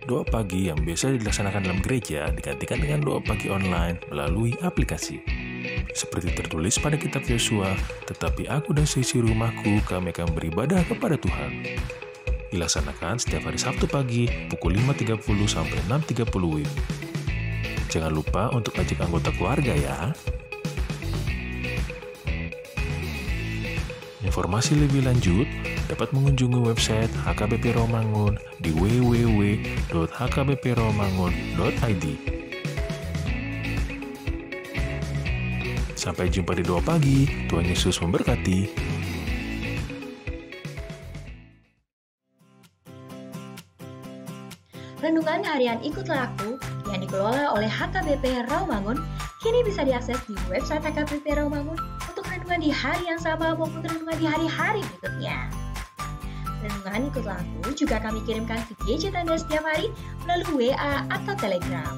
doa pagi yang biasa dilaksanakan dalam gereja digantikan dengan doa pagi online melalui aplikasi. Seperti tertulis pada kitab Yosua, tetapi aku dan seisi rumahku kami akan beribadah kepada Tuhan. Dilaksanakan setiap hari Sabtu pagi pukul 5.30 sampai 6.30 WIB. Jangan lupa untuk ajak anggota keluarga ya. Informasi lebih lanjut dapat mengunjungi website HKBP Rawamangun di www.hkbprawamangun.id. Sampai jumpa di doa pagi. Tuhan Yesus memberkati. Renungan harian Ikutlah Aku yang dikelola oleh HKBP Rawamangun kini bisa diakses di website HKBP Rawamangun untuk renungan di hari yang sama maupun renungan di hari-hari berikutnya. Renungan Ikutlah Aku juga kami kirimkan ke gadget Anda setiap hari melalui WA atau Telegram.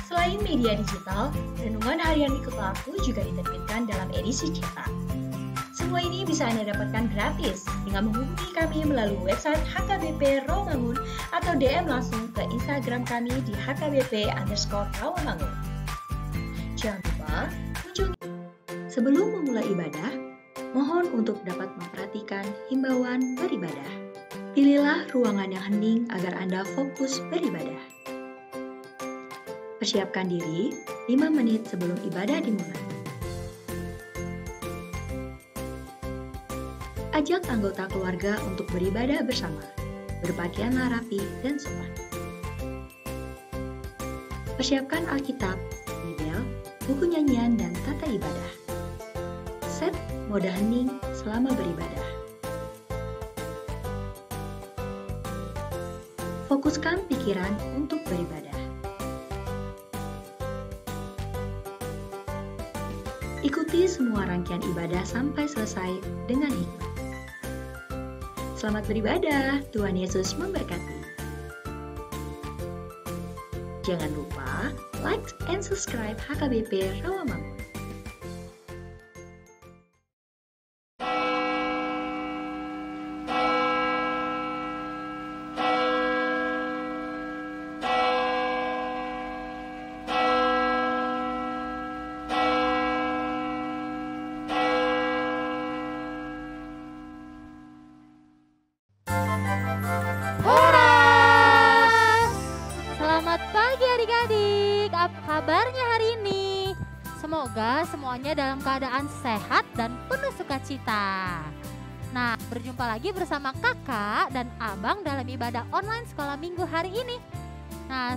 Selain media digital, renungan harian Ikutlah Aku juga diterbitkan dalam edisi cetak. Semua ini bisa Anda dapatkan gratis dengan menghubungi kami melalui website HKBP Rawamangun atau DM langsung ke Instagram kami di HKBP_Rawamangun. Jangan lupa kunjungi. Sebelum memulai ibadah, mohon untuk dapat memperhatikan himbauan beribadah. Pilihlah ruangan yang hening agar Anda fokus beribadah. Persiapkan diri 5 menit sebelum ibadah dimulai. Ajak anggota keluarga untuk beribadah bersama. Berpakaianlah rapi dan sopan. Persiapkan Alkitab, Bibel, buku nyanyian, dan tata ibadah. Set mode hening selama beribadah. Fokuskan pikiran untuk beribadah. Ikuti semua rangkaian ibadah sampai selesai dengan hikmat. Selamat beribadah, Tuhan Yesus memberkati. Jangan lupa like and subscribe HKBP Rawamangun. Kabarnya hari ini, semoga semuanya dalam keadaan sehat dan penuh sukacita. Nah, berjumpa lagi bersama kakak dan abang dalam ibadah online sekolah minggu hari ini. Nah,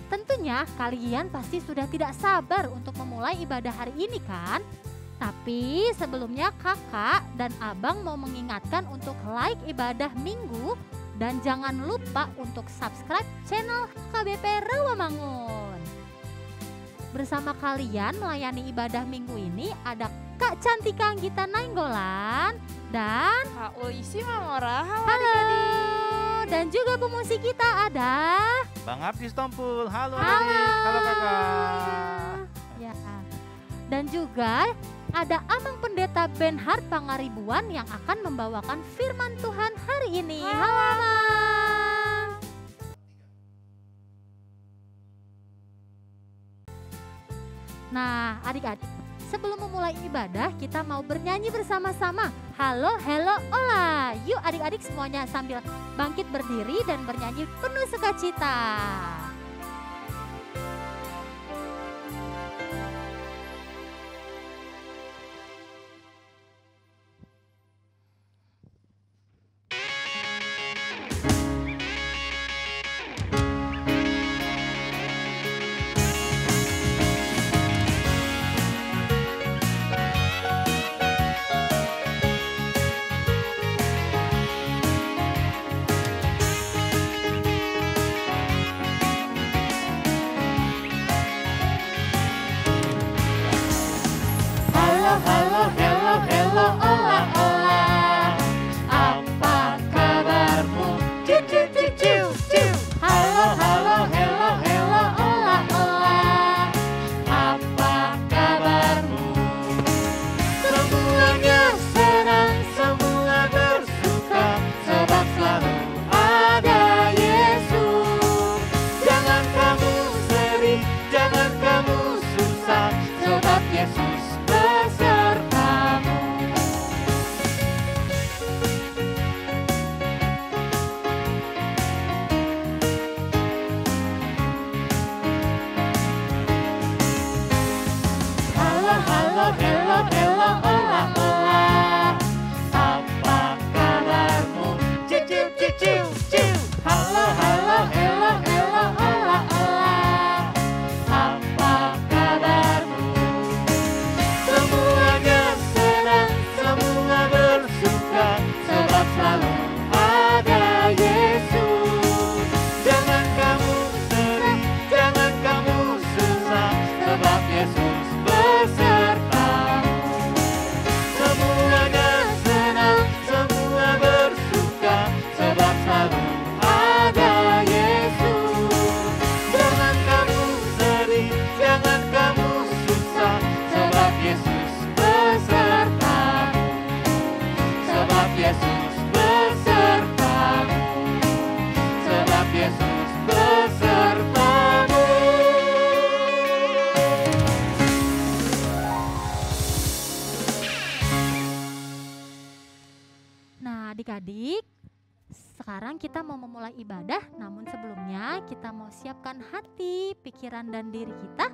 tentunya kalian pasti sudah tidak sabar untuk memulai ibadah hari ini kan? Tapi sebelumnya kakak dan abang mau mengingatkan untuk like ibadah minggu. Dan jangan lupa untuk subscribe channel HKBP Rawamangun. Bersama kalian melayani ibadah minggu ini ada Kak Cantika Anggita Nainggolan dan Kak Uisi Mamora. Halo. Dan juga pemusik kita ada Bang Abdi Stompul. Halo. Halo kakak. Ya. Dan juga ada Amang Pendeta Benhard Pangaribuan yang akan membawakan firman Tuhan hari ini. Halo Amang. Nah adik-adik, sebelum memulai ibadah kita mau bernyanyi bersama-sama. Halo, hello, ola. Yuk adik-adik semuanya sambil bangkit berdiri dan bernyanyi penuh sukacita. Yesus besertamu, sebab Yesus besertamu. Nah, adik-adik, sekarang kita mau memulai ibadah, namun sebelumnya kita mau siapkan hati, pikiran, dan diri kita.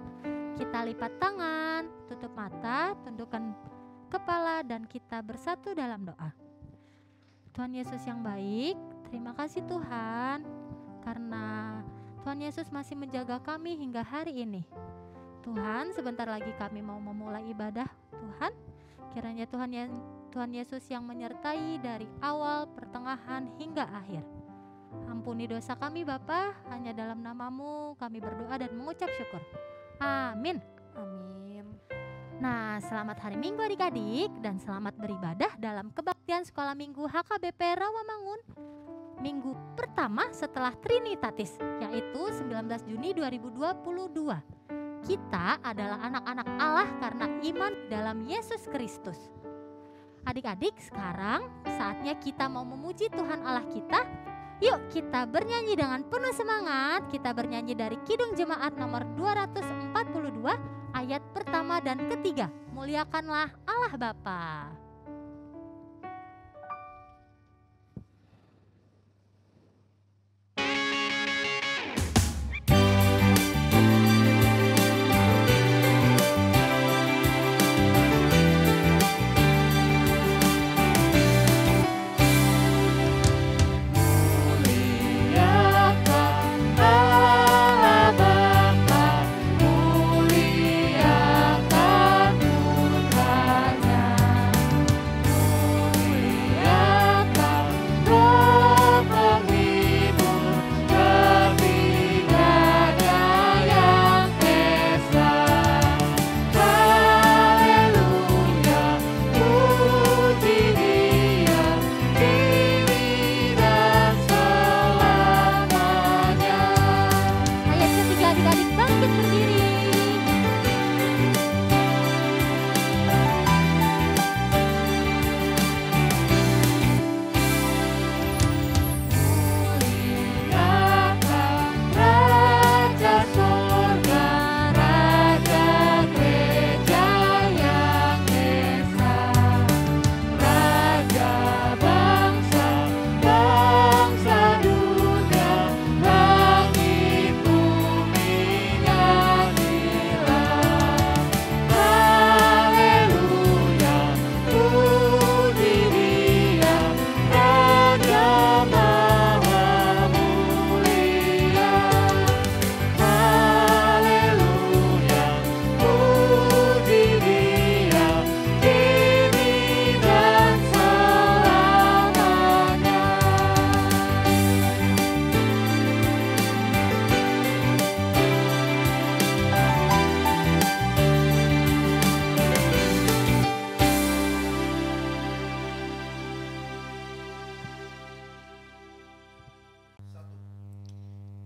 Kita lipat tangan, tutup mata, tundukkan kepala, dan kita bersatu dalam doa. Tuhan Yesus yang baik, terima kasih Tuhan, karena Tuhan Yesus masih menjaga kami hingga hari ini. Tuhan, sebentar lagi kami mau memulai ibadah. Tuhan, kiranya Tuhan Yesus yang menyertai dari awal, pertengahan, hingga akhir. Ampuni dosa kami Bapa, hanya dalam nama-Mu kami berdoa dan mengucap syukur. Amin. Amin. Nah, selamat hari Minggu adik-adik dan selamat beribadah dalam kebaktian Sekolah Minggu HKBP Rawamangun. Minggu pertama setelah Trinitatis, yaitu 19 Juni 2022. Kita adalah anak-anak Allah karena iman dalam Yesus Kristus. Adik-adik, sekarang saatnya kita mau memuji Tuhan Allah kita. Yuk kita bernyanyi dengan penuh semangat. Kita bernyanyi dari Kidung Jemaat nomor 242 ayat pertama dan ketiga. Muliakanlah Allah Bapa.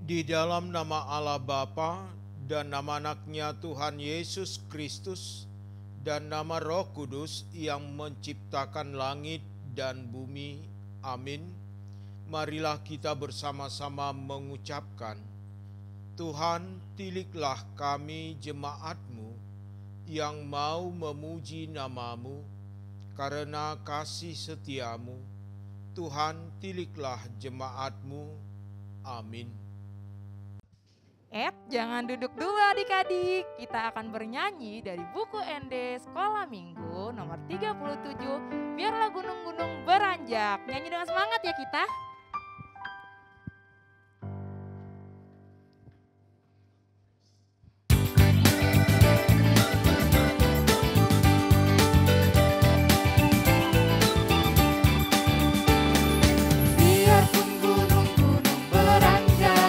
Di dalam nama Allah Bapa dan nama anaknya Tuhan Yesus Kristus dan nama Roh Kudus yang menciptakan langit dan bumi. Amin. Marilah kita bersama-sama mengucapkan, Tuhan, tiliklah kami jemaat-Mu yang mau memuji nama-Mu karena kasih setia-Mu. Tuhan, tiliklah jemaat-Mu. Amin. Jangan duduk dulu adik-adik. Kita akan bernyanyi dari buku ND Sekolah Minggu nomor 37, Biarlah Gunung-Gunung Beranjak. Nyanyi dengan semangat ya kita. Beranjak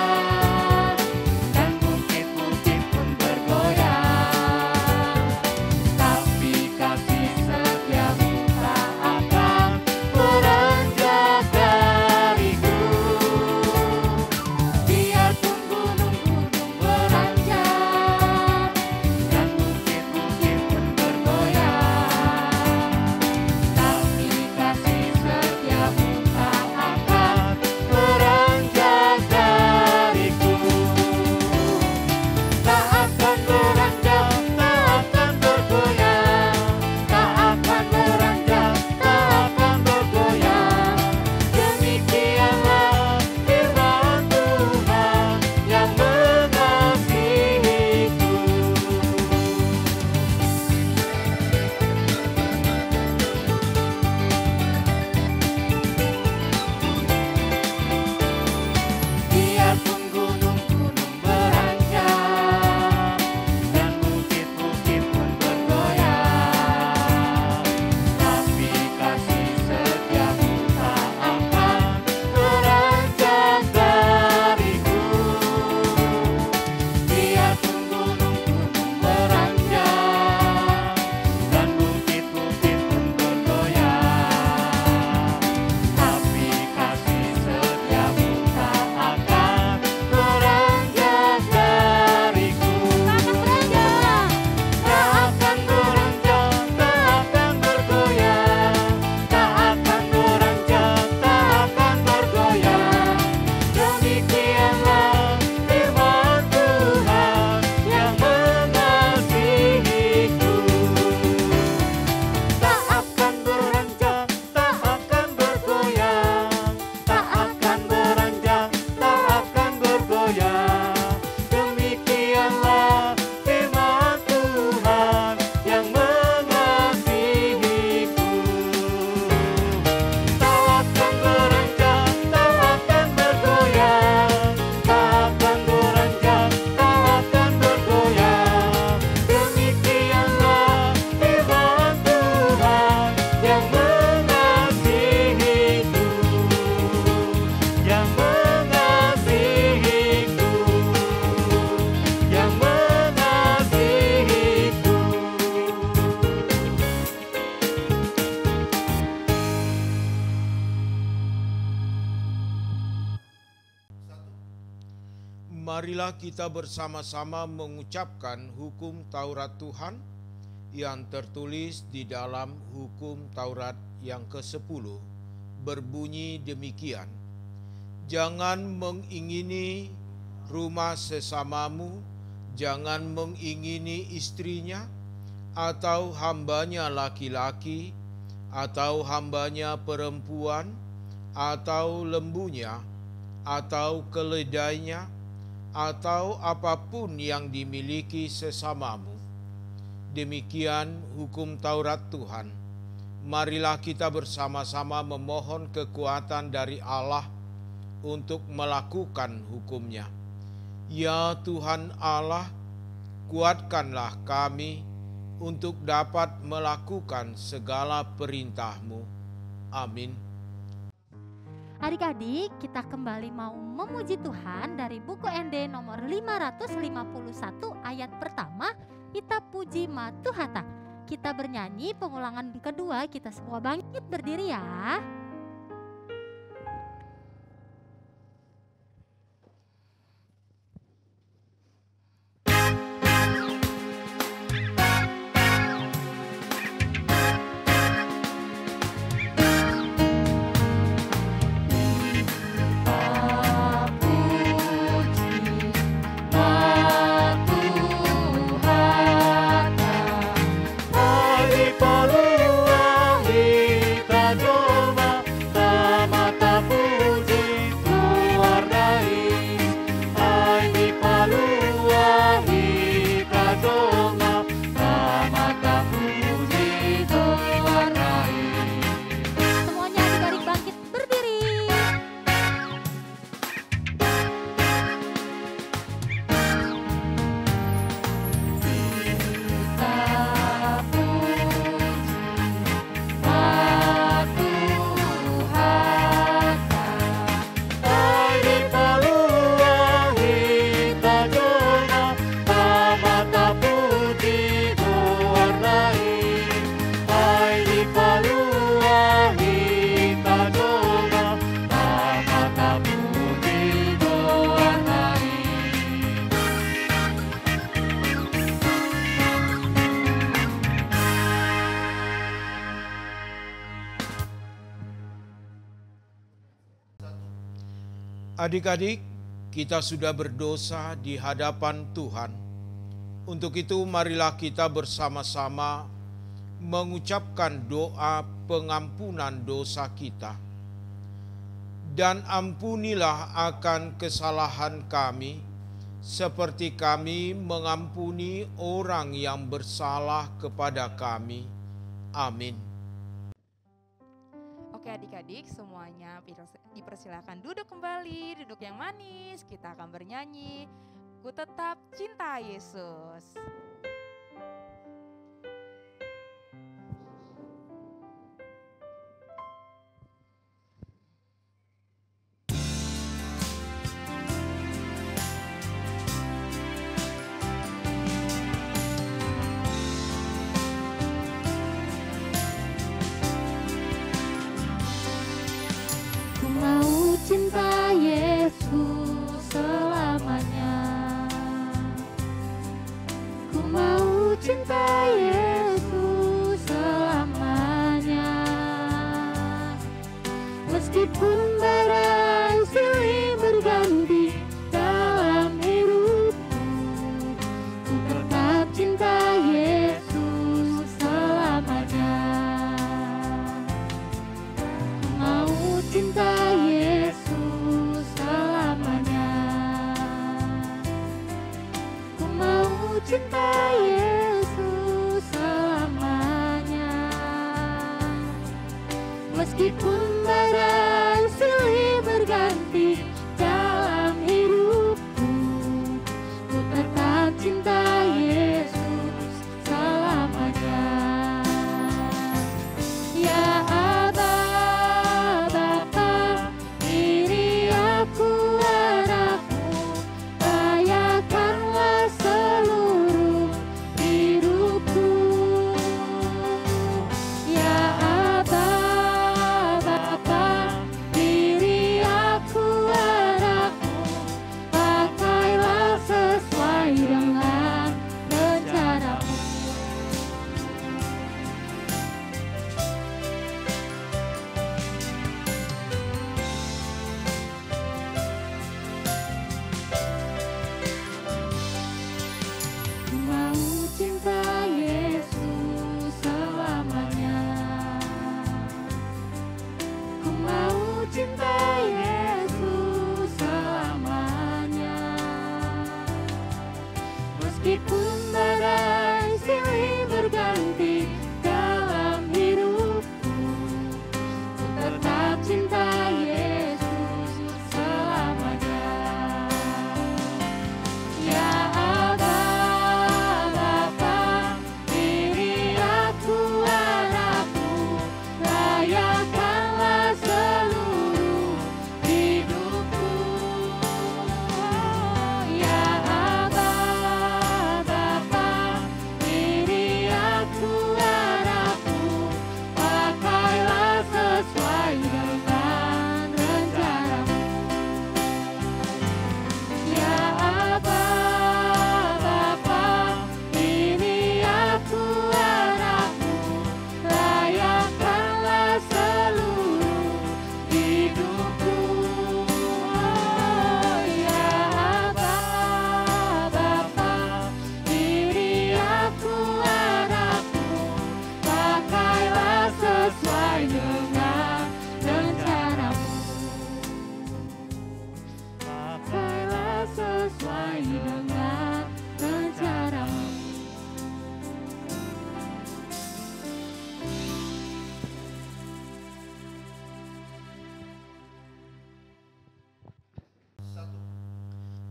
Marilah kita bersama-sama mengucapkan hukum Taurat Tuhan yang tertulis di dalam hukum Taurat yang ke-10, berbunyi demikian. Jangan mengingini rumah sesamamu, jangan mengingini istrinya, atau hambanya laki-laki, atau hambanya perempuan, atau lembunya, atau keledainya, atau apapun yang dimiliki sesamamu. Demikian hukum Taurat Tuhan. Marilah kita bersama-sama memohon kekuatan dari Allah untuk melakukan hukum-Nya. Ya Tuhan Allah, kuatkanlah kami untuk dapat melakukan segala perintah-Mu. Amin. Adik-adik, kita kembali mau memuji Tuhan dari buku ND nomor 551 ayat pertama, kita puji Matuhata. Kita bernyanyi pengulangan kedua, kita semua bangkit berdiri ya. Adik-adik, kita sudah berdosa di hadapan Tuhan. Untuk itu marilah kita bersama-sama mengucapkan doa pengampunan dosa kita. Dan ampunilah akan kesalahan kami, seperti kami mengampuni orang yang bersalah kepada kami. Amin. Oke adik-adik semuanya dipersilakan duduk kembali, duduk yang manis. Kita akan bernyanyi, Ku Tetap Cinta Yesus. Cinta Yesus selamanya. Ku mau cinta Yesus selamanya. Meskipun badai silih berganti dalam hidupku, ku tetap cinta Yesus selamanya. Ku mau cinta Yesus selamanya. Ku mau cinta Yesus selamanya. Meskipun badai silih berganti dalam hidupku, ku tetap cinta Yesus selamanya. Ya Aba, Bapa, ini aku anakmu, layakanlah seluruh hidupku. Ya Aba, Bapa, ini aku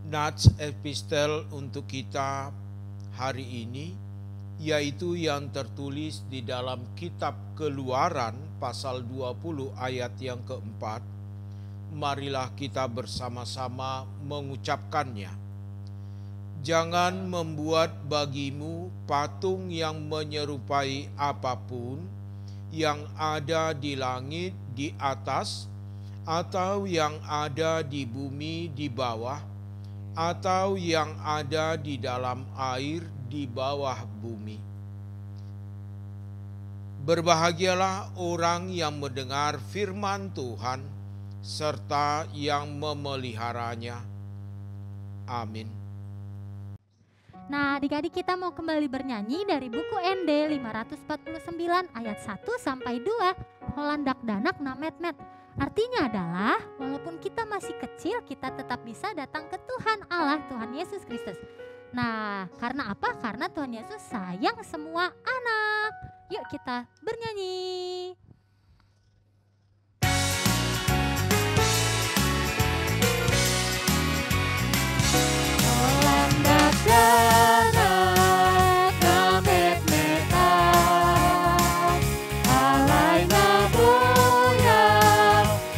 Nats epistel untuk kita hari ini, yaitu yang tertulis di dalam kitab Keluaran pasal 20 ayat yang keempat. Marilah kita bersama-sama mengucapkannya. Jangan membuat bagimu patung yang menyerupai apapun yang ada di langit di atas, atau yang ada di bumi di bawah, atau yang ada di dalam air di bawah bumi. Berbahagialah orang yang mendengar firman Tuhan serta yang memeliharanya. Amin. Nah, adik-adik, kita mau kembali bernyanyi dari buku ND 549 ayat 1 sampai 2, Holandak Danak Namet-met. Artinya adalah walaupun kita masih kecil, kita tetap bisa datang ke Tuhan Allah, Tuhan Yesus Kristus. Nah, karena apa? Karena Tuhan Yesus sayang semua anak. Yuk kita bernyanyi. Holandak Danak Namet-metan, alaina boya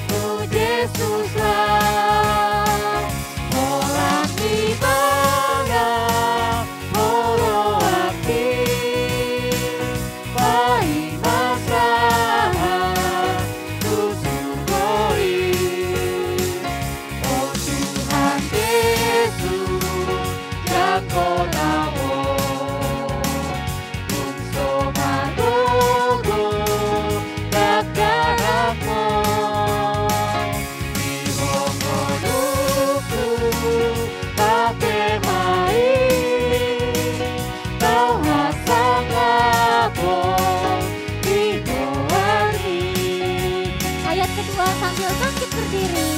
tu Yesus lah. Holang di bana holo hati, pai masrahan tu surgoi. Oh Tuhan Yesus yang kau tahu, bungsu manugo takkan aku. Di hongonuku tape mai, kau hasang aku di doani. Ayat kedua sambil bangkit berdiri.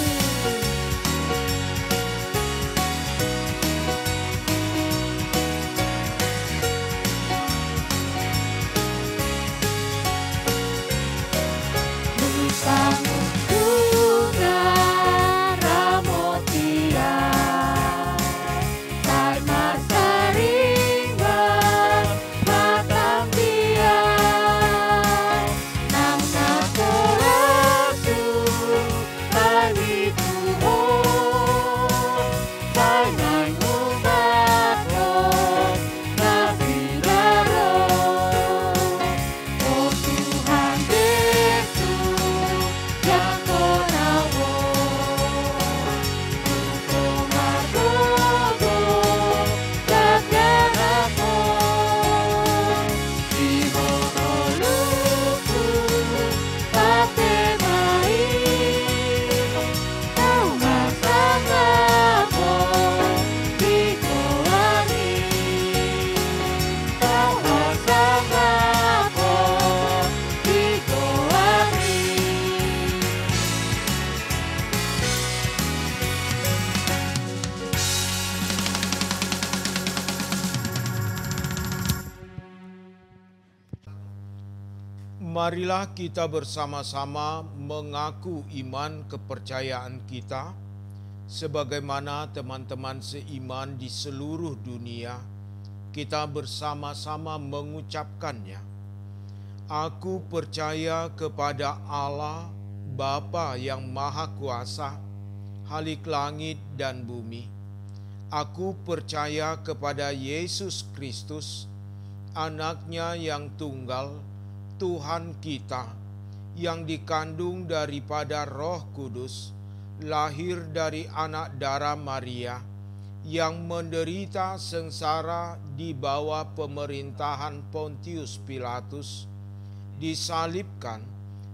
Marilah kita bersama-sama mengaku iman kepercayaan kita, sebagaimana teman-teman seiman di seluruh dunia, kita bersama-sama mengucapkannya. Aku percaya kepada Allah, Bapa yang Maha Kuasa, Khalik langit dan bumi. Aku percaya kepada Yesus Kristus, Anaknya yang tunggal, Tuhan kita, yang dikandung daripada Roh Kudus, lahir dari anak darah Maria, yang menderita sengsara di bawah pemerintahan Pontius Pilatus, disalibkan,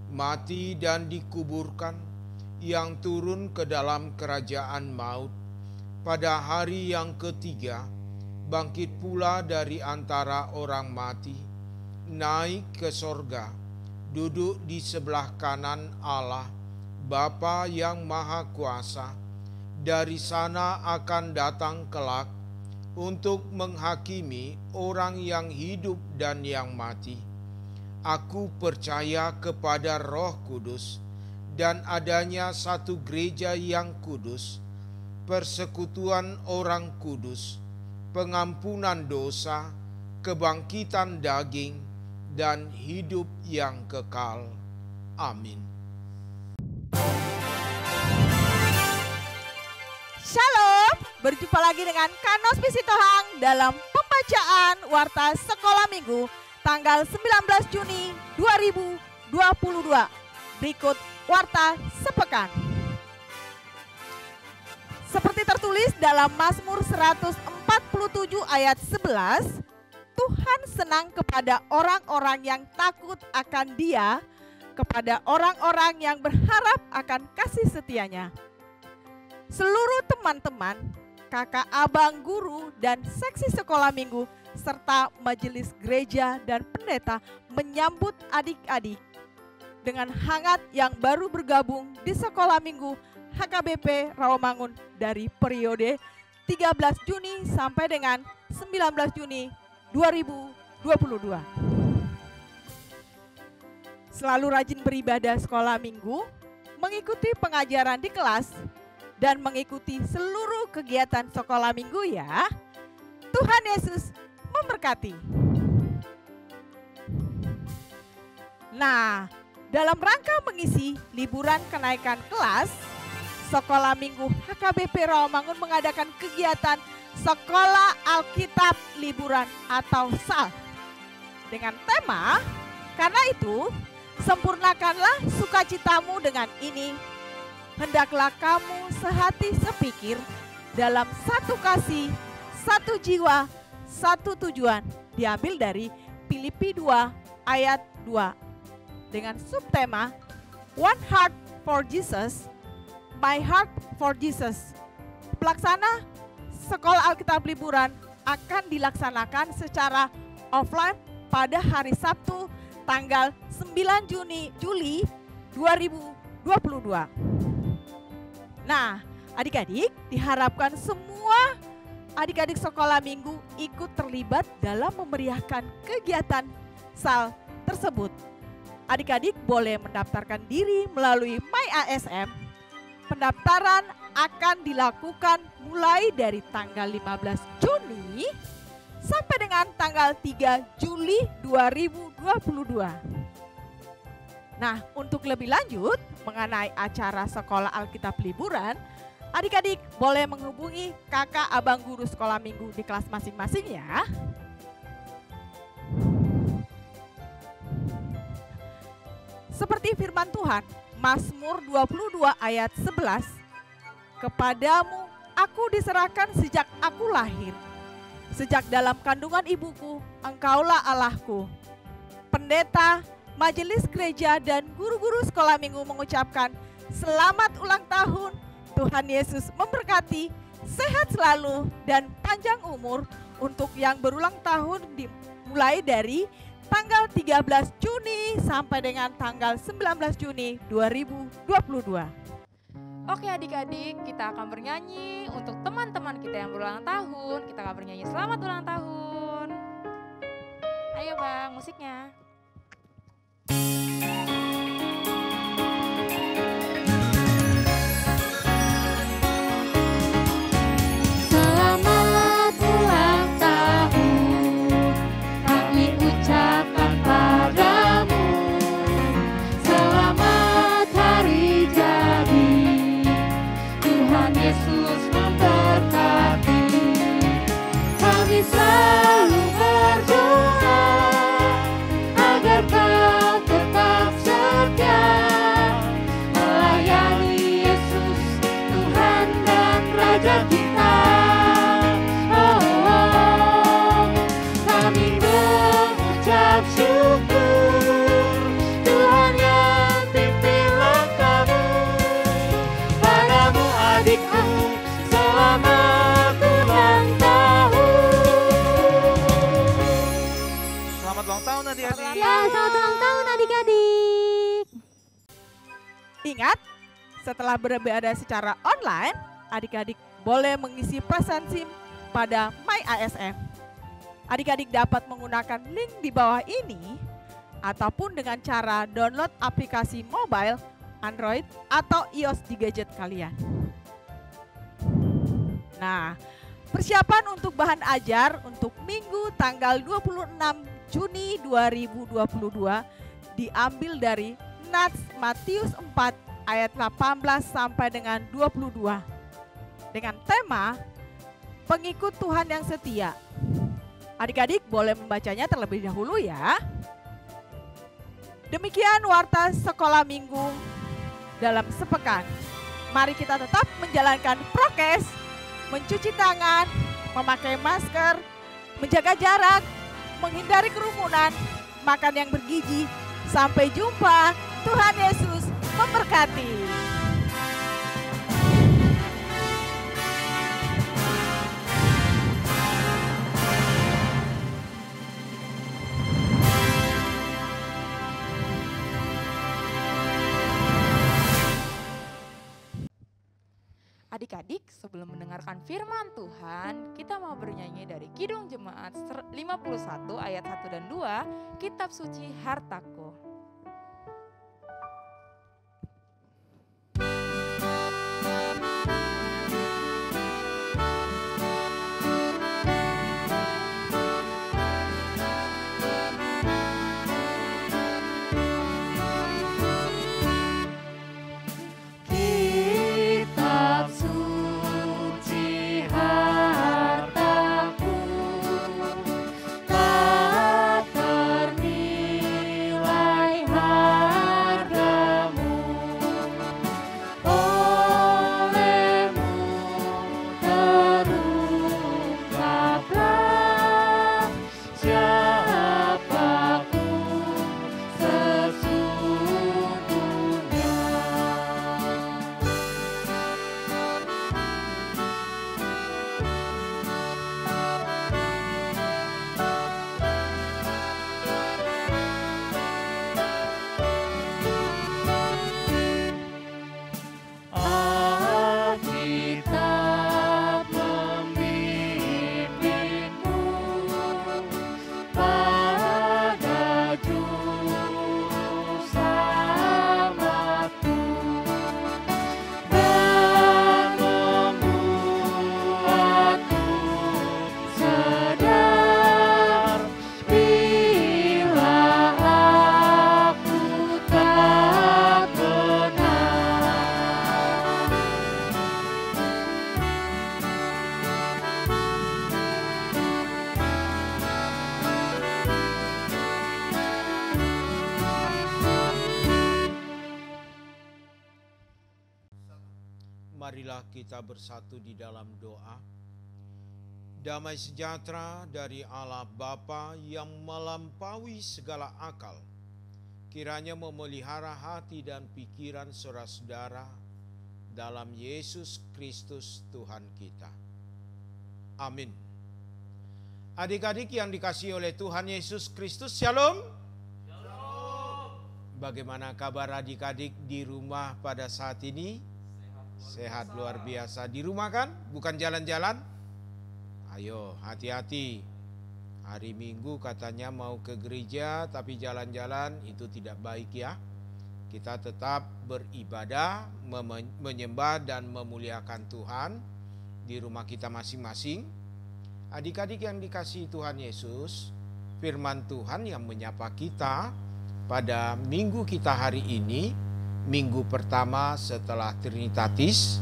mati dan dikuburkan, yang turun ke dalam kerajaan maut, pada hari yang ketiga, bangkit pula dari antara orang mati, naik ke sorga, duduk di sebelah kanan Allah, Bapa yang Maha Kuasa. Dari sana akan datang kelak untuk menghakimi orang yang hidup dan yang mati. Aku percaya kepada Roh Kudus dan adanya satu gereja yang kudus, persekutuan orang kudus, pengampunan dosa, kebangkitan daging, dan hidup yang kekal. Amin. Shalom, berjumpa lagi dengan Kanos Pisitohang dalam pembacaan Warta Sekolah Minggu tanggal 19 Juni 2022. Berikut Warta Sepekan. Seperti tertulis dalam Mazmur 147 ayat 11, Tuhan senang kepada orang-orang yang takut akan Dia, kepada orang-orang yang berharap akan kasih setianya. Seluruh teman-teman, kakak abang guru dan seksi sekolah minggu, serta majelis gereja dan pendeta menyambut adik-adik dengan hangat yang baru bergabung di sekolah minggu HKBP Rawamangun dari periode 13 Juni sampai dengan 19 Juni 2022. Selalu rajin beribadah sekolah minggu, mengikuti pengajaran di kelas, dan mengikuti seluruh kegiatan sekolah minggu ya. Tuhan Yesus memberkati. Nah, dalam rangka mengisi liburan kenaikan kelas, Sekolah Minggu HKBP Rawamangun mengadakan kegiatan Sekolah Alkitab Liburan atau SAL dengan tema, karena itu sempurnakanlah sukacitamu dengan ini. Hendaklah kamu sehati sepikir dalam satu kasih, satu jiwa, satu tujuan. Diambil dari Filipi 2 ayat 2 dengan subtema One Heart for Jesus, My Heart for Jesus. Pelaksana Sekolah Alkitab Liburan akan dilaksanakan secara offline pada hari Sabtu tanggal 9 Juli 2022. Nah, adik-adik diharapkan semua adik-adik sekolah minggu ikut terlibat dalam memeriahkan kegiatan SAL tersebut. Adik-adik boleh mendaftarkan diri melalui MyASM. Pendaftaran akan dilakukan mulai dari tanggal 15 Juni sampai dengan tanggal 3 Juli 2022. Nah, untuk lebih lanjut mengenai acara Sekolah Alkitab Liburan, adik-adik boleh menghubungi kakak abang guru sekolah minggu di kelas masing-masing ya. Seperti firman Tuhan, Mazmur 22 ayat 11, kepadamu aku diserahkan sejak aku lahir. Sejak dalam kandungan ibuku, engkaulah Allahku. Pendeta, majelis gereja, dan guru-guru sekolah minggu mengucapkan selamat ulang tahun. Tuhan Yesus memberkati, sehat selalu, dan panjang umur untuk yang berulang tahun dimulai dari tanggal 13 Juni sampai dengan tanggal 19 Juni 2022. Oke adik-adik, kita akan bernyanyi untuk teman-teman kita yang berulang tahun. Kita akan bernyanyi selamat ulang tahun. Ayo Bang, musiknya. Selamat ulang tahun, kami ucapkan padamu. Selamat hari jadi, Tuhan Yesus memberkati. Kami selalu berdoa agar kau tetap setia melayani Yesus, Tuhan dan Raja kita. Kami mengucap syukur, Tuhan yang pimpin langkahmu. Padamu adikku, selamat ulang tahun. Selamat ulang tahun adik-adik. Ya, selamat ulang tahun adik-adik. Ingat, setelah beribadah secara online, adik-adik boleh mengisi presensi pada MyASM. Adik-adik dapat menggunakan link di bawah ini ataupun dengan cara download aplikasi mobile, Android, atau iOS di gadget kalian. Nah, persiapan untuk bahan ajar untuk Minggu tanggal 26 Juni 2022 diambil dari Nats Matius 4 ayat 18 sampai dengan 22 dengan tema Pengikut Tuhan yang Setia. Adik-adik boleh membacanya terlebih dahulu ya. Demikian warta sekolah minggu dalam sepekan. Mari kita tetap menjalankan prokes, mencuci tangan, memakai masker, menjaga jarak, menghindari kerumunan, makan yang bergizi. Sampai jumpa, Tuhan Yesus memberkati. Adik-adik, sebelum mendengarkan firman Tuhan, kita mau bernyanyi dari Kidung Jemaat 51 ayat 1 dan 2, Kitab Suci Hartaku. Marilah kita bersatu di dalam doa. Damai sejahtera dari Allah Bapa yang melampaui segala akal, kiranya memelihara hati dan pikiran saudara-saudara dalam Yesus Kristus Tuhan kita. Amin. Adik-adik yang dikasihi oleh Tuhan Yesus Kristus, shalom. Bagaimana kabar adik-adik di rumah pada saat ini? Sehat luar biasa. Di rumah kan? Bukan jalan-jalan? Ayo hati-hati. Hari Minggu katanya mau ke gereja tapi jalan-jalan, itu tidak baik ya. Kita tetap beribadah, menyembah dan memuliakan Tuhan di rumah kita masing-masing. Adik-adik yang dikasihi Tuhan Yesus, firman Tuhan yang menyapa kita pada minggu kita hari ini, minggu pertama setelah Trinitatis,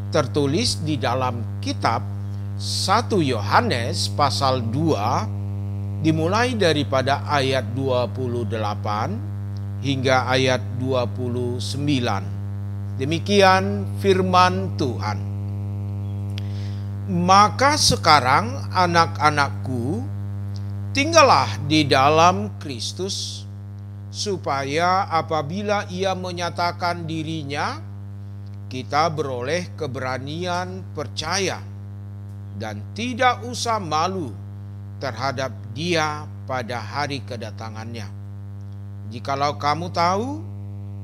tertulis di dalam kitab 1 Yohanes pasal 2, dimulai daripada ayat 28 hingga ayat 29. Demikian firman Tuhan. Maka sekarang anak-anakku, tinggallah di dalam Kristus, supaya apabila ia menyatakan dirinya, kita beroleh keberanian percaya dan tidak usah malu terhadap dia pada hari kedatangannya. Jikalau kamu tahu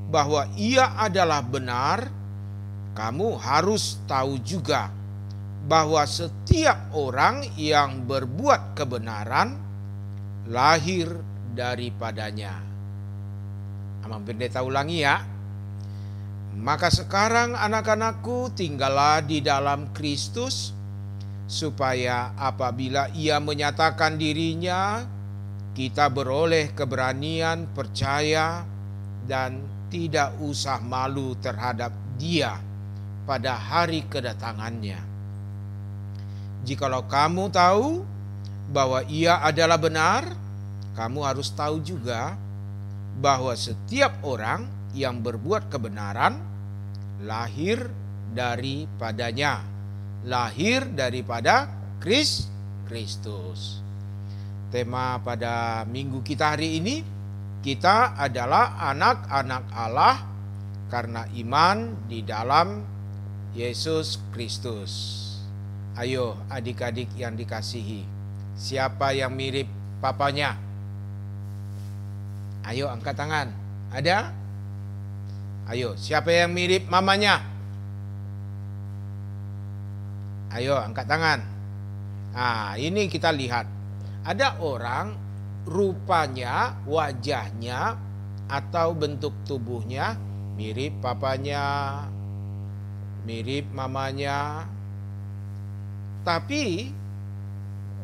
bahwa ia adalah benar, kamu harus tahu juga bahwa setiap orang yang berbuat kebenaran lahir daripadanya. Amang Pendeta ulangi ya. Maka sekarang anak-anakku, tinggallah di dalam Kristus, supaya apabila Ia menyatakan dirinya, kita beroleh keberanian percaya dan tidak usah malu terhadap Dia pada hari kedatangannya. Jikalau kamu tahu bahwa Ia adalah benar, kamu harus tahu juga bahwa setiap orang yang berbuat kebenaran lahir daripadanya, lahir daripada Kristus. Tema pada minggu kita hari ini, kita adalah anak-anak Allah karena iman di dalam Yesus Kristus. Ayo adik-adik yang dikasihi, siapa yang mirip papanya? Ayo angkat tangan. Ada? Ayo, siapa yang mirip mamanya? Ayo angkat tangan. Nah, ini kita lihat. Ada orang rupanya, wajahnya atau bentuk tubuhnya mirip papanya, mirip mamanya. Tapi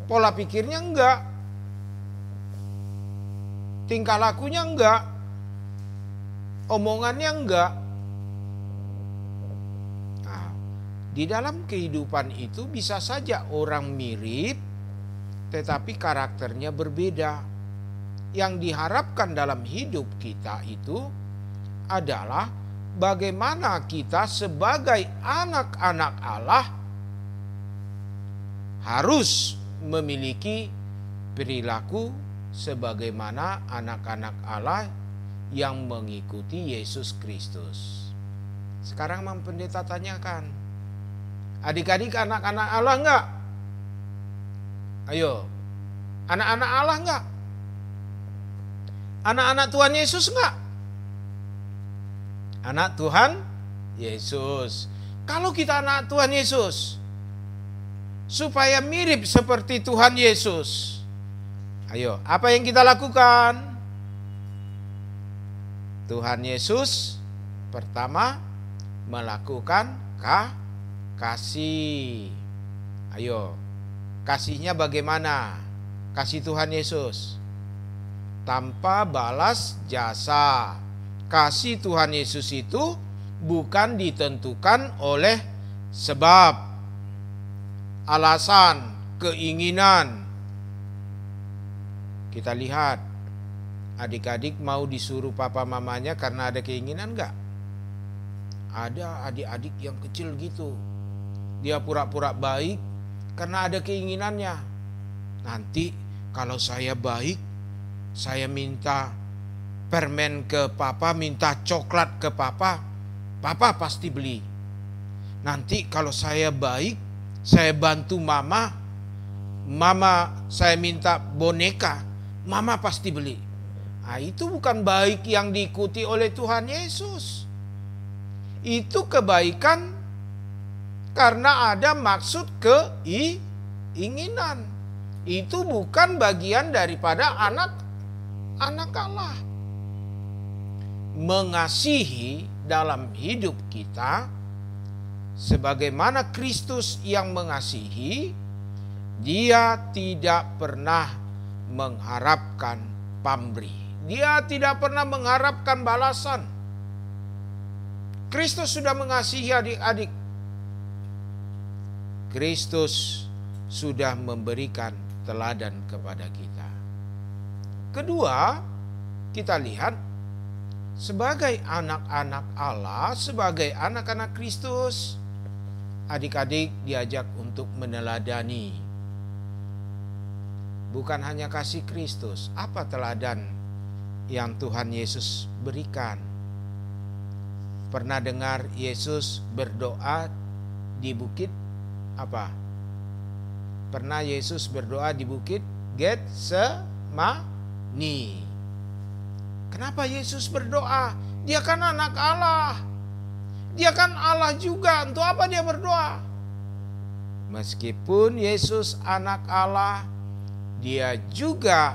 pola pikirnya enggak. Tingkah lakunya enggak. Omongannya enggak. Nah, di dalam kehidupan itu bisa saja orang mirip, tetapi karakternya berbeda. Yang diharapkan dalam hidup kita itu adalah bagaimana kita sebagai anak-anak Allah harus memiliki perilaku sebagaimana anak-anak Allah yang mengikuti Yesus Kristus. Sekarang Mam Pendeta tanyakan, adik-adik anak-anak Allah enggak? Ayo, anak-anak Allah enggak? Anak-anak Tuhan Yesus enggak? Anak Tuhan Yesus. Kalau kita anak Tuhan Yesus, supaya mirip seperti Tuhan Yesus, ayo, apa yang kita lakukan? Tuhan Yesus pertama melakukan kasih. Ayo, kasihnya bagaimana? Kasih Tuhan Yesus tanpa balas jasa. Kasih Tuhan Yesus itu bukan ditentukan oleh sebab, alasan, keinginan. Kita lihat, adik-adik mau disuruh papa mamanya karena ada keinginan enggak? Ada adik-adik yang kecil gitu. Dia pura-pura baik karena ada keinginannya. Nanti kalau saya baik, saya minta permen ke papa, minta coklat ke papa, papa pasti beli. Nanti kalau saya baik, saya bantu mama saya minta boneka, mama pasti beli. Nah, itu bukan baik yang diikuti oleh Tuhan Yesus. Itu kebaikan karena ada maksud keinginan. Itu bukan bagian daripada anak Allah. Mengasihi dalam hidup kita sebagaimana Kristus yang mengasihi, Dia tidak pernah mengharapkan pamrih. Dia tidak pernah mengharapkan balasan. Kristus sudah mengasihi adik-adik. Kristus sudah memberikan teladan kepada kita. Kedua, kita lihat sebagai anak-anak Allah, sebagai anak-anak Kristus, adik-adik diajak untuk meneladani. Bukan hanya kasih Kristus, apa teladan yang Tuhan Yesus berikan? Pernah dengar Yesus berdoa di bukit apa? Pernah Yesus berdoa di bukit Getsemani. Kenapa Yesus berdoa? Dia kan anak Allah. Dia kan Allah juga. Untuk apa dia berdoa? Meskipun Yesus anak Allah, dia juga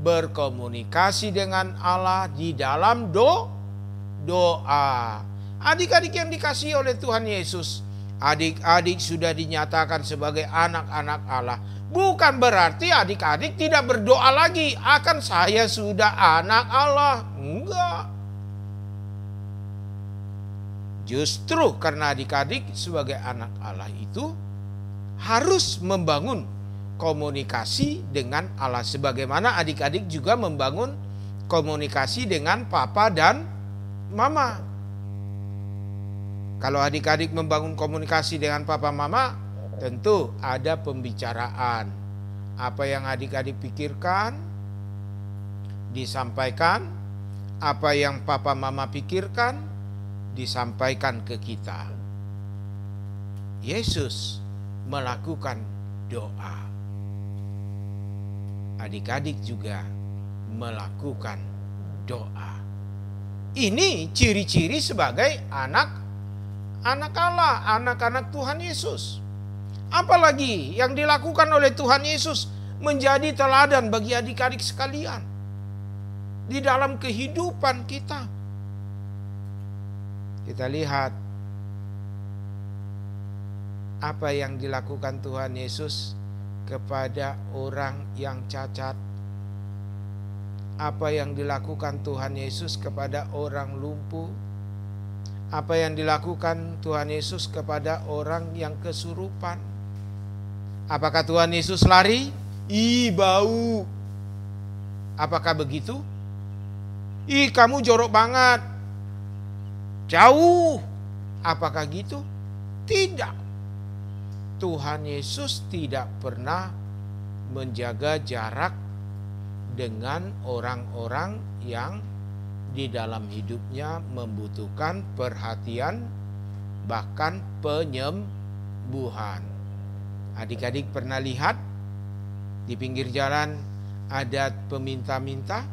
berkomunikasi dengan Allah di dalam doa. Adik-adik yang dikasihi oleh Tuhan Yesus, adik-adik sudah dinyatakan sebagai anak-anak Allah, bukan berarti adik-adik tidak berdoa lagi akan saya sudah anak Allah. Enggak. Justru karena adik-adik sebagai anak Allah itu harus membangun komunikasi dengan Allah. Sebagaimana adik-adik juga membangun komunikasi dengan papa dan mama. Kalau adik-adik membangun komunikasi dengan papa mama, tentu ada pembicaraan. Apa yang adik-adik pikirkan disampaikan, apa yang papa mama pikirkan disampaikan ke kita. Yesus melakukan doa. Adik-adik juga melakukan doa. Ini ciri-ciri sebagai anak Allah, anak-anak Tuhan Yesus. Apalagi yang dilakukan oleh Tuhan Yesus menjadi teladan bagi adik-adik sekalian di dalam kehidupan kita. Kita lihat apa yang dilakukan Tuhan Yesus kepada orang yang cacat. Apa yang dilakukan Tuhan Yesus kepada orang lumpuh. Apa yang dilakukan Tuhan Yesus kepada orang yang kesurupan. Apakah Tuhan Yesus lari? Ih, bau. Apakah begitu? Ih, kamu jorok banget. Jauh. Apakah gitu? Tidak. Tuhan Yesus tidak pernah menjaga jarak dengan orang-orang yang di dalam hidupnya membutuhkan perhatian, bahkan penyembuhan. Adik-adik pernah lihat di pinggir jalan ada peminta-minta?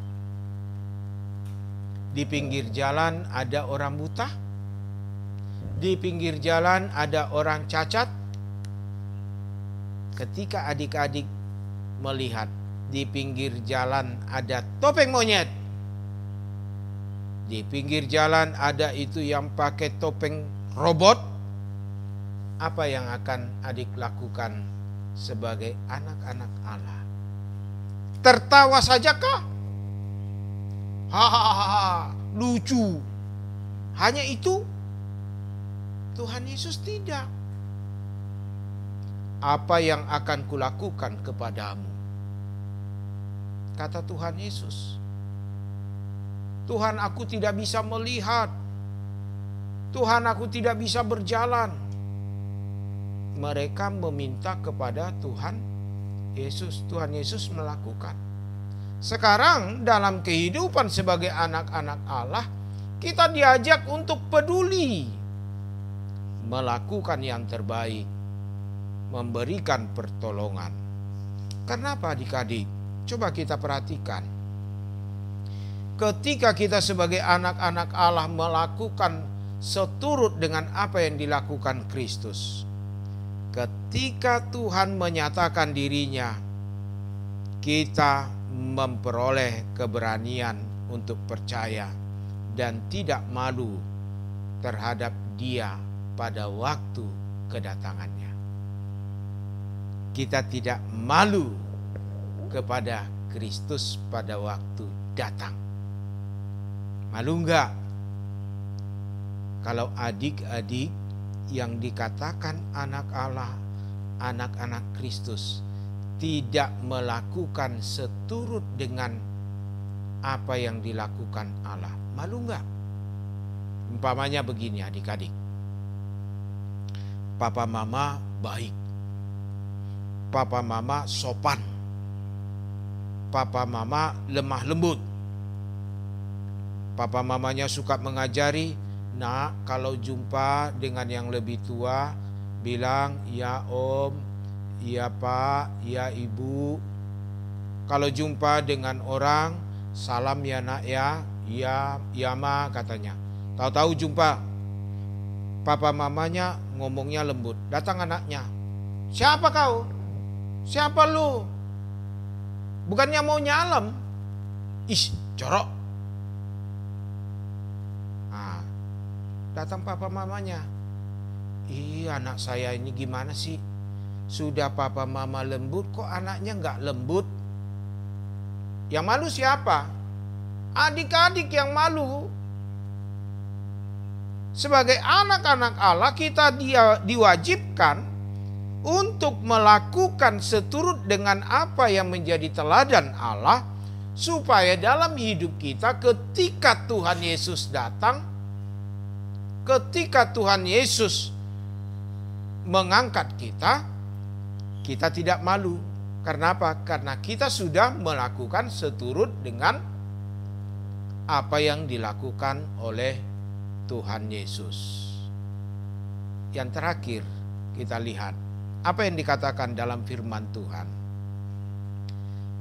Di pinggir jalan ada orang buta? Di pinggir jalan ada orang cacat? Ketika adik-adik melihat di pinggir jalan ada topeng monyet, di pinggir jalan ada itu yang pakai topeng robot, apa yang akan adik lakukan sebagai anak-anak Allah? Tertawa sajakah? Hahaha, lucu. Hanya itu? Tuhan Yesus tidak. Apa yang akan kulakukan kepadamu? Kata Tuhan Yesus. Tuhan, aku tidak bisa melihat. Tuhan, aku tidak bisa berjalan. Mereka meminta kepada Tuhan Yesus. Tuhan Yesus melakukan. Sekarang dalam kehidupan sebagai anak-anak Allah, kita diajak untuk peduli, melakukan yang terbaik, memberikan pertolongan. Kenapa adik-adik? Coba kita perhatikan. Ketika kita sebagai anak-anak Allah melakukan seturut dengan apa yang dilakukan Kristus. Ketika Tuhan menyatakan dirinya, kita memperoleh keberanian untuk percaya dan tidak malu terhadap Dia pada waktu kedatangannya. Kita tidak malu kepada Kristus pada waktu datang. Malu enggak? Kalau adik-adik yang dikatakan anak Allah, anak-anak Kristus, tidak melakukan seturut dengan apa yang dilakukan Allah, malu enggak? Umpamanya begini adik-adik. Papa mama baik. Papa mama sopan. Papa mama lemah lembut. Papa mamanya suka mengajari, nak kalau jumpa dengan yang lebih tua bilang ya om, ya pak, ya ibu. Kalau jumpa dengan orang salam ya nak ya ma katanya. Tahu-tahu jumpa papa mamanya ngomongnya lembut. Datang anaknya. Siapa kau? Siapa lu? Bukannya mau nyalem? Ih, jorok. Nah, datang papa mamanya. ih anak saya ini gimana sih? Sudah papa mama lembut kok anaknya nggak lembut. Yang malu siapa? Adik-adik yang malu. Sebagai anak-anak Allah kita diwajibkan untuk melakukan seturut dengan apa yang menjadi teladan Allah, supaya dalam hidup kita ketika Tuhan Yesus datang, ketika Tuhan Yesus mengangkat kita tidak malu. Karena apa? Karena kita sudah melakukan seturut dengan apa yang dilakukan oleh Tuhan Yesus. Yang terakhir kita lihat apa yang dikatakan dalam firman Tuhan.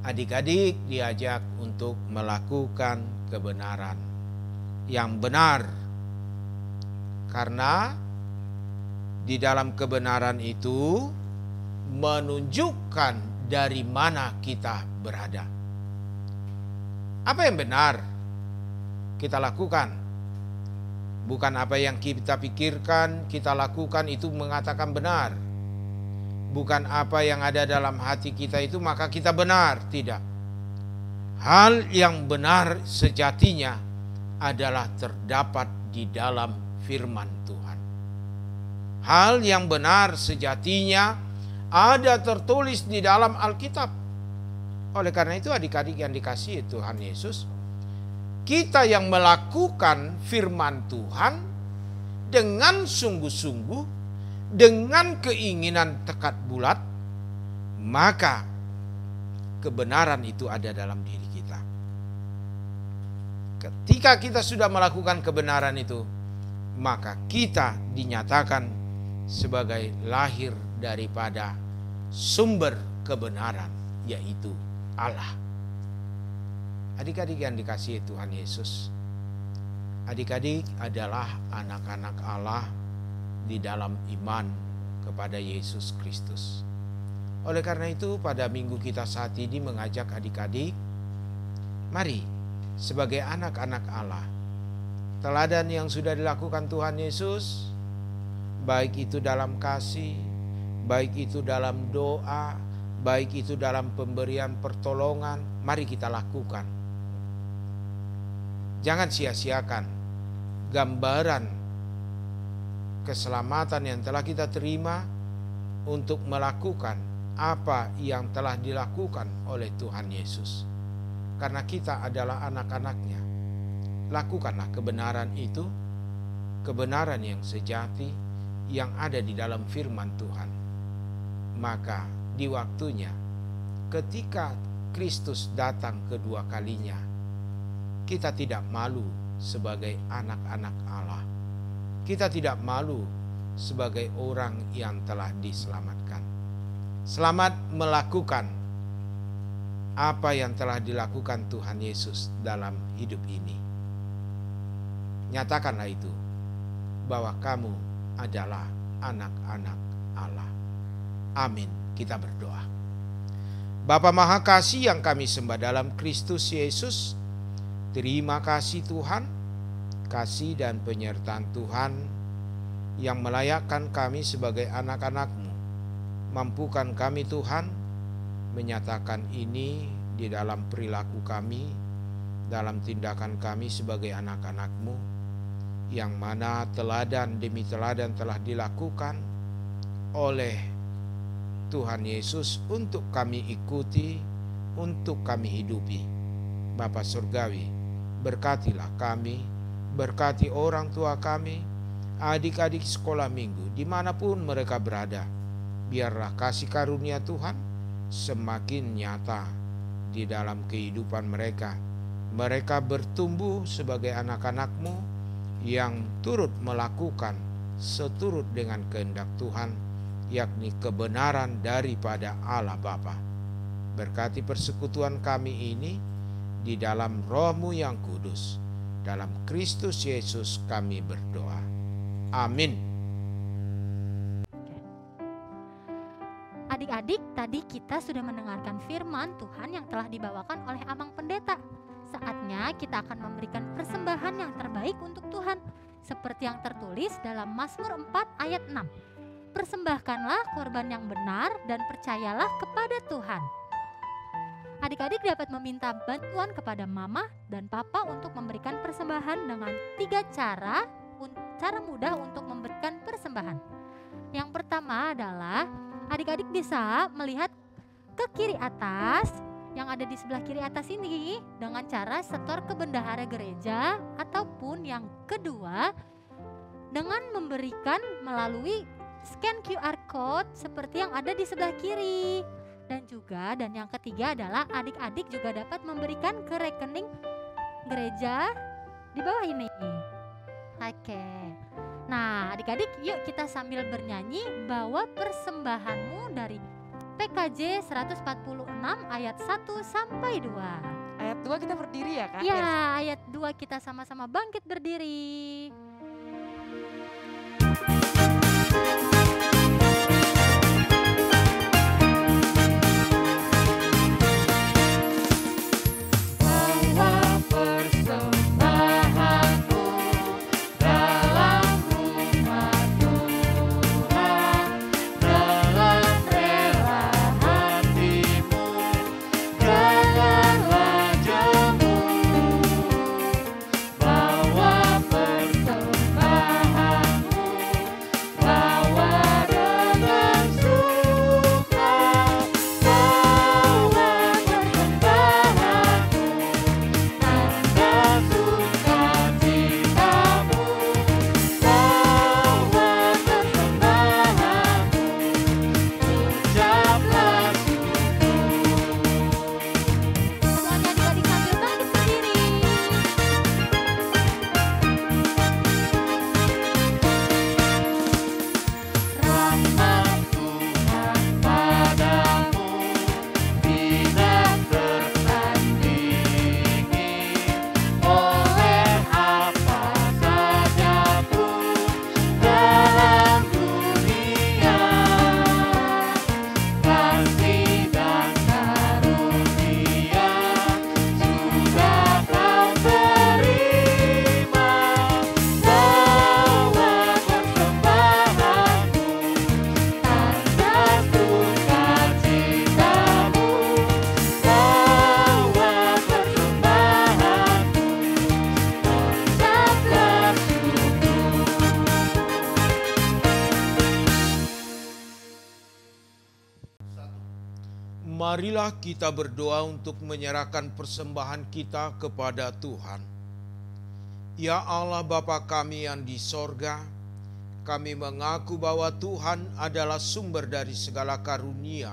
Adik-adik diajak untuk melakukan kebenaran yang benar. Karena di dalam kebenaran itu menunjukkan dari mana kita berada. Apa yang benar kita lakukan. Bukan apa yang kita pikirkan, kita lakukan itu mengatakan benar. Bukan apa yang ada dalam hati kita itu maka kita benar. Tidak. Hal yang benar sejatinya adalah terdapat di dalam firman Tuhan. Hal yang benar sejatinya ada tertulis di dalam Alkitab. Oleh karena itu adik-adik yang dikasihi Tuhan Yesus, kita yang melakukan firman Tuhan dengan sungguh-sungguh, dengan keinginan tekad bulat, maka kebenaran itu ada dalam diri kita. Ketika kita sudah melakukan kebenaran itu, maka kita dinyatakan sebagai lahir daripada sumber kebenaran, yaitu Allah. Adik-adik yang dikasihi Tuhan Yesus, adik-adik adalah anak-anak Allah di dalam iman kepada Yesus Kristus. Oleh karena itu pada minggu kita saat ini mengajak adik-adik, mari sebagai anak-anak Allah, teladan yang sudah dilakukan Tuhan Yesus, baik itu dalam kasih, baik itu dalam doa, baik itu dalam pemberian pertolongan, mari kita lakukan. Jangan sia-siakan gambaran keselamatan yang telah kita terima untuk melakukan apa yang telah dilakukan oleh Tuhan Yesus. Karena kita adalah anak-anaknya. Lakukanlah kebenaran itu, kebenaran yang sejati yang ada di dalam firman Tuhan. Maka di waktunya ketika Kristus datang kedua kalinya, kita tidak malu sebagai anak-anak Allah. Kita tidak malu sebagai orang yang telah diselamatkan. Selamat melakukan apa yang telah dilakukan Tuhan Yesus dalam hidup ini. Nyatakanlah itu, bahwa kamu adalah anak-anak Allah. Amin. Kita berdoa. Bapa Maha Kasih yang kami sembah dalam Kristus Yesus, terima kasih Tuhan, kasih dan penyertaan Tuhan yang melayakkan kami sebagai anak-anak-Mu. Mampukan kami Tuhan menyatakan ini di dalam perilaku kami, dalam tindakan kami sebagai anak-anak-Mu, yang mana teladan demi teladan telah dilakukan oleh Tuhan Yesus untuk kami ikuti, untuk kami hidupi. Bapa Surgawi, berkatilah kami, berkati orang tua kami, adik-adik sekolah minggu, dimanapun mereka berada. Biarlah kasih karunia Tuhan semakin nyata di dalam kehidupan mereka. Mereka bertumbuh sebagai anak-anak-Mu yang turut melakukan seturut dengan kehendak Tuhan, yakni kebenaran daripada Allah Bapa. Berkati persekutuan kami ini di dalam Roh-Mu yang kudus. Dalam Kristus Yesus kami berdoa. Amin. Adik-adik, tadi kita sudah mendengarkan firman Tuhan yang telah dibawakan oleh Amang Pendeta. Saatnya kita akan memberikan persembahan yang terbaik untuk Tuhan. seperti yang tertulis dalam Mazmur 4 ayat 6. Persembahkanlah korban yang benar dan percayalah kepada Tuhan. Adik-adik dapat meminta bantuan kepada mama dan papa untuk memberikan persembahan dengan 3 cara mudah untuk memberikan persembahan. Yang pertama adalah adik-adik bisa melihat ke kiri atas, yang ada di sebelah kiri atas ini, dengan cara setor ke bendahara gereja, ataupun yang kedua dengan memberikan melalui scan QR code seperti yang ada di sebelah kiri. Dan yang ketiga adalah adik-adik juga dapat memberikan ke rekening gereja di bawah ini. Oke. Nah, adik-adik yuk kita sambil bernyanyi bawa persembahanmu dari PKJ 146 ayat 1 sampai 2. Ayat 2 kita berdiri ya Kak? Ya, ayat 2 kita sama-sama bangkit berdiri. Marilah kita berdoa untuk menyerahkan persembahan kita kepada Tuhan. Ya Allah Bapa kami yang di sorga, kami mengaku bahwa Tuhan adalah sumber dari segala karunia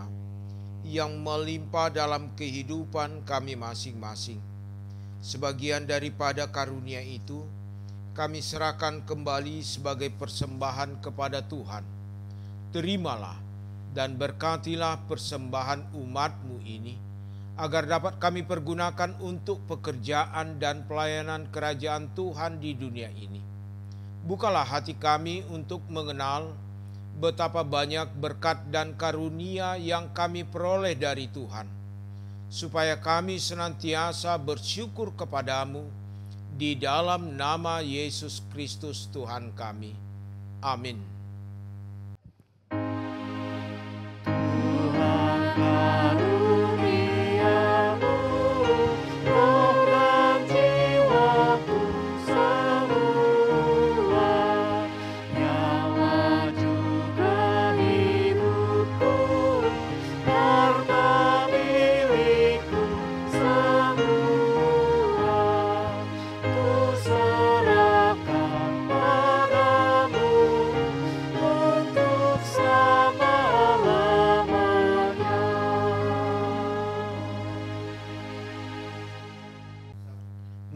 yang melimpah dalam kehidupan kami masing-masing. Sebagian daripada karunia itu kami serahkan kembali sebagai persembahan kepada Tuhan. Terimalah dan berkatilah persembahan umat-Mu ini, agar dapat kami pergunakan untuk pekerjaan dan pelayanan kerajaan Tuhan di dunia ini. Bukalah hati kami untuk mengenal betapa banyak berkat dan karunia yang kami peroleh dari Tuhan, supaya kami senantiasa bersyukur kepadamu di dalam nama Yesus Kristus Tuhan kami. Amin.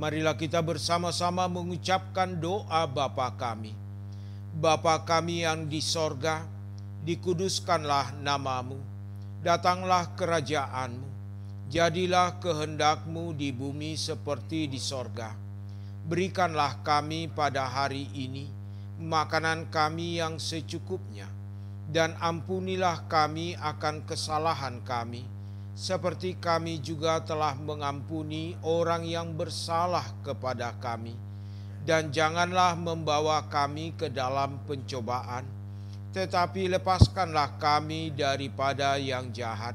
Marilah kita bersama-sama mengucapkan doa Bapa kami. Bapa kami yang di sorga, dikuduskanlah namamu, datanglah kerajaanmu, jadilah kehendak-Mu di bumi seperti di sorga. Berikanlah kami pada hari ini makanan kami yang secukupnya, dan ampunilah kami akan kesalahan kami, seperti kami juga telah mengampuni orang yang bersalah kepada kami. dan janganlah membawa kami ke dalam pencobaan, tetapi lepaskanlah kami daripada yang jahat.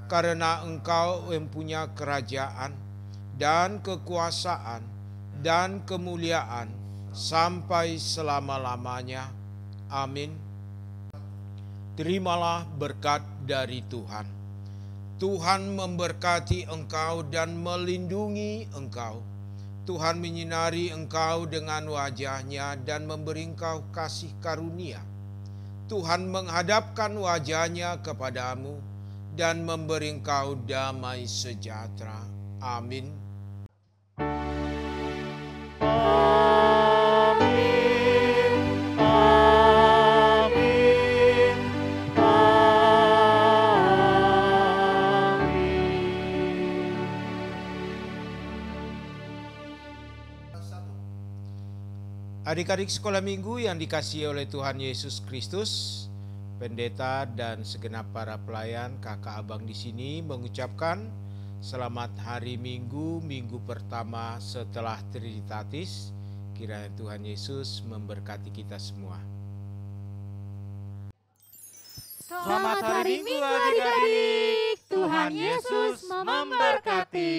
Karena Engkau mempunyai kerajaan dan kekuasaan dan kemuliaan sampai selama-lamanya. Amin. Terimalah berkat dari Tuhan. Tuhan memberkati engkau dan melindungi engkau. Tuhan menyinari engkau dengan wajah-Nya dan memberi engkau kasih karunia. Tuhan menghadapkan wajah-Nya kepadamu dan memberi engkau damai sejahtera. Amin. Adik-adik sekolah minggu yang dikasihi oleh Tuhan Yesus Kristus, pendeta dan segenap para pelayan, kakak abang di sini mengucapkan selamat hari Minggu, minggu pertama setelah Trinitatis. Kiranya Tuhan Yesus memberkati kita semua. Selamat hari Minggu adik-adik. Tuhan Yesus memberkati.